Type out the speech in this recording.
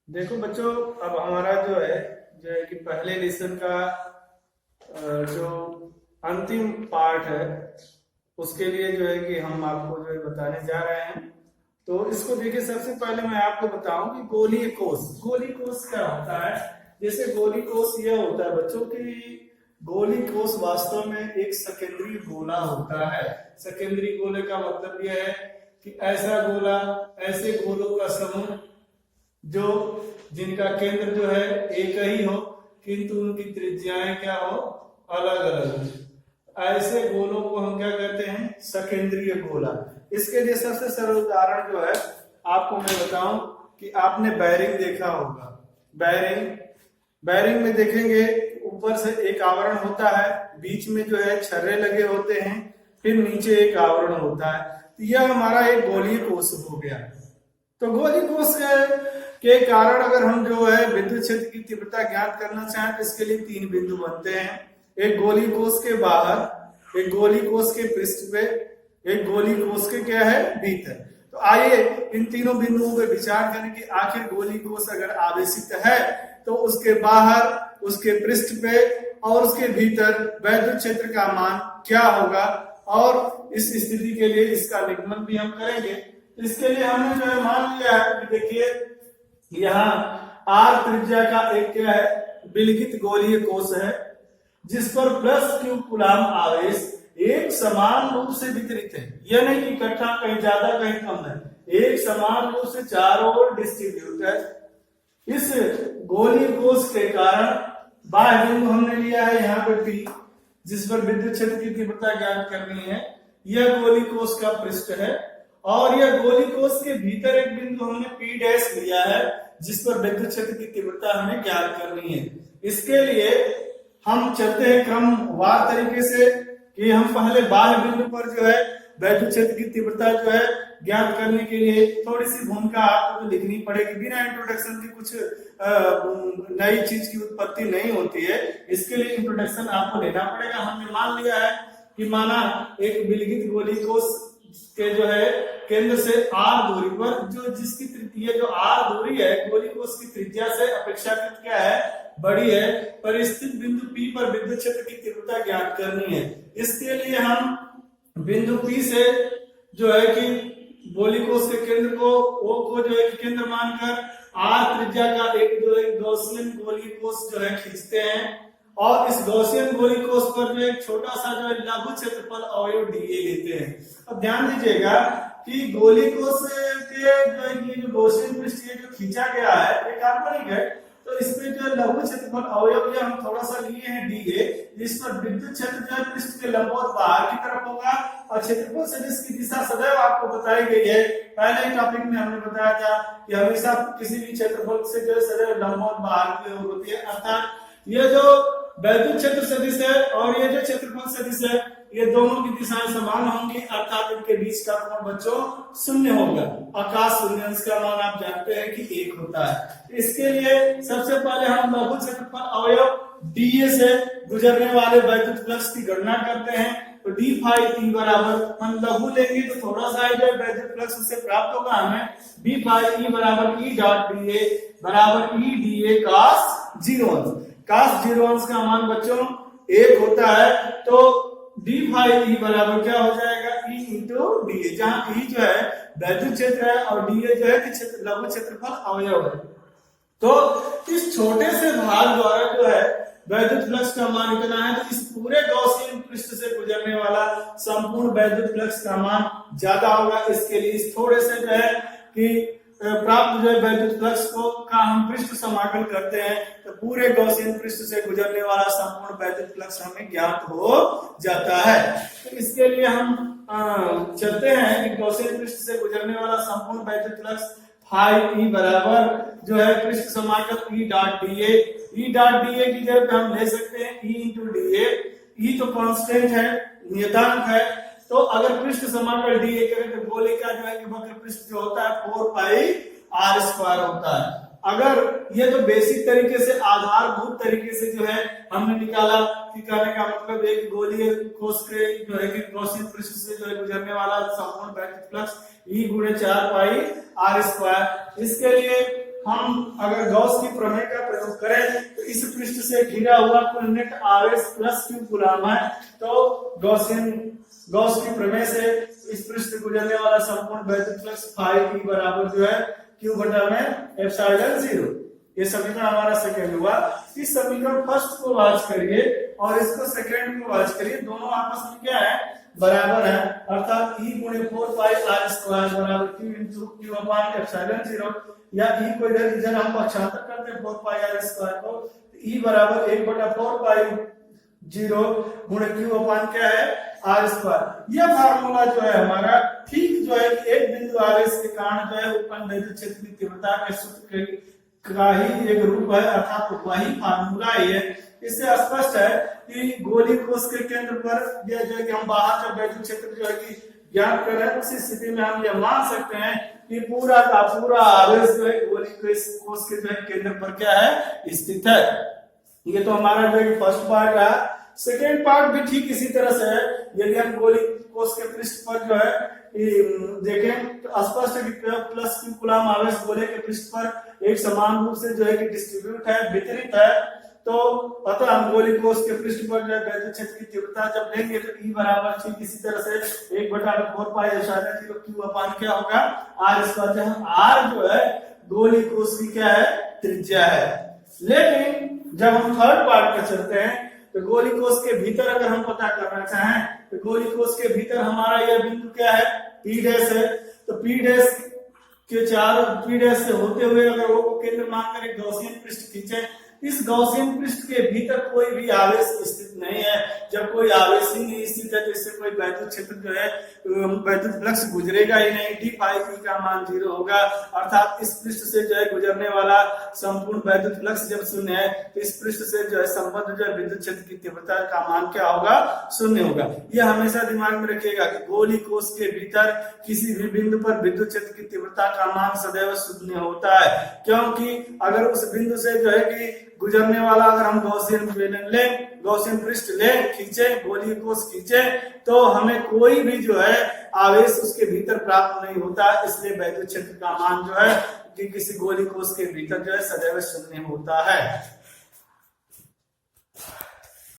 देखो बच्चों, अब हमारा जो है कि पहले लेसन का जो अंतिम पार्ट है उसके लिए जो है कि हम आपको जो है बताने जा रहे हैं। तो इसको देखिए, सबसे पहले मैं आपको बताऊं कि गोली कोष क्या होता है। जैसे गोली कोष यह होता है बच्चों की, गोली कोष वास्तव में एक सेकेंडरी गोला होता है। सेकेंडरी गोले का मतलब यह है कि ऐसा गोला, ऐसे गोलों का समूह जो जिनका केंद्र जो है एक ही हो किंतु उनकी त्रिज्याएं क्या हो, अलग अलग हो। ऐसे गोलों को हम क्या कहते हैं, सकेंद्रीय गोला। इसके लिए सबसे सरल उदाहरण जो है आपको मैं बताऊं कि आपने बैरिंग देखा होगा। बैरिंग बैरिंग में देखेंगे, ऊपर से एक आवरण होता है, बीच में जो है छर्रे लगे होते हैं, फिर नीचे एक आवरण होता है। तो यह हमारा एक गोलीय कोष हो गया। तो गोली कोष के कारण अगर हम जो है विद्युत क्षेत्र की तीव्रता ज्ञात करना चाहें तो इसके लिए तीन बिंदु बनते हैं। एक गोली कोष के बाहर, एक गोली कोष के पृष्ठ पे, एक गोली कोष के क्या है, भीतर। तो आइए इन तीनों बिंदुओं पे विचार करें कि आखिर गोली कोष अगर आवेशित है तो उसके बाहर, उसके पृष्ठ पे और उसके भीतर वैद्युत क्षेत्र का मान क्या होगा, और इस स्थिति के लिए इसका निगमन भी हम करेंगे। इसके लिए हमने जो है मान लिया है कि देखिए यहाँ आर त्रिज्या का एक क्या है, विलगित गोलीय कोष है जिस पर प्लस क्यू कूलाम आवेश एक समान रूप से वितरित है। यह नहीं कि इकट्ठा कहीं ज्यादा कहीं कम है, एक समान रूप से चारों ओर डिस्ट्रीब्यूट है। इस गोलीय कोष के कारण बाह्य बिंदु हमने लिया है यहाँ पे पी, जिस पर विद्युत क्षेत्र की तीव्रता ज्ञात करनी है। यह गोली कोष का पृष्ठ है और यह गोली कोष के भीतर एक बिंदु हमने पी डैश लिया है जिस पर विद्युत क्षेत्र की तीव्रता हमें ज्ञात करनी है। इसके लिए हम चलते हैं क्रमवार तरीके से कि हम पहले बाह्य बिंदु पर जो है विद्युत क्षेत्र की तीव्रता जो है ज्ञात करने के लिए थोड़ी सी भूमिका आपको लिखनी पड़ेगी। बिना इंट्रोडक्शन की कुछ नई चीज की उत्पत्ति नहीं होती है, इसके लिए इंट्रोडक्शन आपको लेना पड़ेगा। हमने मान लिया है कि माना एक विलगित गोली कोष के जो है केंद्र से आर दूरी पर जो जिसकी तृतीय जो आर दूरी है गोली कोष की त्रिज्या से अपेक्षाकृत क्या है, बड़ी है, पर स्थित बिंदु पी पर विद्युत क्षेत्र की तीव्रता ज्ञात करनी है। इसके लिए हम बिंदु पी से जो है कि गोली कोष के केंद्र को ओ को जो है केंद्र मानकर आर त्रिज्या का एक जो है गॉसियन गोली कोष जो है खींचते हैं और इस गॉसियन गोली कोष पर जो एक छोटा सा जो है लघु क्षेत्रफल अवयव डीए लेते हैं। अब ध्यान दीजिएगा कि गोली कोष के जो गॉसियन पृष्ठ जो खींचा गया है ये काल्पनिक है, तो इसमें जो लघु क्षेत्रफल अवयव ये हम थोड़ा सा लिए हैं डीए, जिस पर विद्युत क्षेत्र जो है पृष्ठ के लंबवत बाहर की तरफ होगा और क्षेत्रफल सदिश की दिशा सदैव आपको बताई गई है। पहले टॉपिक में हमने बताया था कि हमेशा किसी भी क्षेत्रफल से जो है सदैव लंबवत बाहर की ओर होती है, अर्थात ये जो वैद्युत क्षेत्र सदिश है और ये जो क्षेत्रफल सदिश है ये दोनों की दिशाएं समान होंगी, अर्थात इनके बीच का कोण बच्चों शून्य होगा। आकाश शून्य अंश का मान आप जानते हैं कि 1 होता है। इसके लिए सबसे पहले हम लघु क्षेत्रफल अवयव डीए से गुजरने वाले वैद्युत फ्लक्स की गणना करते हैं। तो डी फाई टी बराबर हम लघु लेंगे तो थोड़ा सा जो वैद्युत फ्लक्स उससे प्राप्त होगा हमें डी फाई ई बराबर ई डॉट डीए बराबर ई डीए cos 0 अंश। cos 0 अंश का मान बच्चों 1 होता है, तो डी फाई ई बराबर क्या हो जाएगा, ई इंटू डीए, जहां ई जो है वैद्युत क्षेत्र है और डीए जो है लघु क्षेत्रफल अवयव है। तो इस छोटे से भाग द्वारा जो है वैद्युत फ्लक्स का मान इतना है, तो इस पूरे गॉसियन पृष्ठ से गुजरने वाला संपूर्ण वैद्युत फ्लक्स का मान ज्यादा होगा। इसके लिए इस थोड़े से जो है कि प्राप्त जो है वैद्युत फ्लक्स को का हम पृष्ठ समाकल करते हैं तो पूरे गॉसियन पृष्ठ से गुजरने वाला संपूर्ण वैद्युत फ्लक्स हमें ज्ञात हो जाता है। तो इसके लिए हम चलते हैं कि गॉसियन पृष्ठ से गुजरने वाला संपूर्ण वैद्युत फ्लक्स फाई ई बराबर जो है पृष्ठ समाकल E dot DA, E dot DA की जगह पे हम ले सकते हैं ई इंटू डीए। ई तो कांस्टेंट है, नियतांक है, तो अगर पृष्ठ समाकल डीए करें तो गोले का जो है कि वक्र पृष्ठ जो होता है 4 पाई आर स्क्वायर होता है। अगर ये तो बेसिक तरीके से आधारभूत तरीके से जो है हमने निकाला कि कहने का मतलब एक गोलीय कोष के जो है कि गॉसियन पृष्ठ से जो है गुजरने वाला संपूर्ण वैद्युत फ्लक्स ई गुणे 4 पाई आर स्क्वायर। इसके लिए हम अगर गॉस की प्रमेय का प्रयोग करें तो इस पृष्ठ से घिरा हुआ कुल नेट आवेश प्लस Q कूलाम है, तो गॉस की प्रमेय से इस पृष्ठ से गुजरने वाला संपूर्ण वैद्युत फ्लक्स फाई E बराबर जो है Q बटा में एप्सिलॉन 0। ये समीकरण हमारा सेकंड हुआ। इस समीकरण फर्स्ट को वाच करिए और इसको सेकंड को वाच करिए, दोनों आपस में क्या है, बराबर है, अर्थात E गुणे 4 पाई R स्क्वायर बराबर Q इंटू Q अपान एप्सिलॉन 0, या E को इधर हम पक्षांतर करते हैं 4 पाई R स्क्वायर को, तो E बराबर 1 बटा 4 पाई 0 गुणे Q अपान क्या है, R स्क्वायर। यह फार्मूला जो है हमारा ठीक जो है एक बिंदु आवेश के कारण जो है उत्पन्न वैद्युत क्षेत्र की तीव्रता के सूत्र का ही एक रूप है, अर्थात वही फार्मूला है। इससे स्पष्ट है कि गोली कोश के केंद्र पर यह जो है कि हम बाहर का वैद्युत क्षेत्र जो है कि ज्ञात कर रहे हैं, उसी स्थिति में हम यह मान सकते हैं कि पूरा का पूरा आवेश जो है गोली कोश के जो है केंद्र पर क्या है, स्थित है। ये तो हमारा जो है फर्स्ट पार्ट है। सेकेंड पार्ट भी ठीक इसी तरह से है। यदि हम गोली कोश के पृष्ठ पर जो है देखें तो स्पष्ट है कि प्लस Q कूलाम आवेश गोले के पृष्ठ पर एक समान रूप से जो है कि डिस्ट्रीब्यूट है, वितरित है। तो अतः हम गोली कोश के पृष्ठ पर जो है वैद्युत क्षेत्र की तीव्रता जब लेंगे तो E बराबर ठीक इसी तरह से 1 बटा 4 पाई एप्सिलॉन 0 Q अपान क्या होगा, R स्क्वायर, जहां R जो है गोली कोश की क्या है, त्रिज्या है। लेकिन जब हम थर्ड पार्ट पर चलते हैं तो गोली कोश के भीतर अगर हम पता करना चाहें तो गोली कोश के भीतर हमारा यह बिंदु क्या है, P डैश है। तो P डैश के चारों P डैश से होते हुए अगर वो केंद्र मानकर एक गॉसियन पृष्ठ खींचे, इस गॉसियन पृष्ठ के भीतर कोई भी आवेश स्थित नहीं है। जब कोई आवेश ही नहीं स्थित है तो इससे कोई वैद्युत क्षेत्र जो है वैद्युत फ्लक्स गुजरेगा ही नहीं। डी फाई E का मान 0 होगा, अर्थात इस पृष्ठ से जो है गुजरने वाला संपूर्ण वैद्युत फ्लक्स जब शून्य है तो इस पृष्ठ से जो है संबद्ध जो है विद्युत क्षेत्र की तीव्रता का मान क्या होगा, शून्य होगा। यह हमेशा दिमाग में रखिएगा कि गोली कोश के भीतर किसी भी बिंदु पर विद्युत क्षेत्र की तीव्रता का मान सदैव शून्य होता है, क्योंकि अगर उस बिंदु से जो है कि गुजरने वाला अगर हम गॉसियन पृष्ठ खींचे, गोली कोश खींचे, तो हमें कोई भी जो है आवेश उसके भीतर प्राप्त नहीं होता। इसलिए वैद्युत क्षेत्र का मान जो है कि किसी गोली कोश के भीतर जो है सदैव शून्य होता है।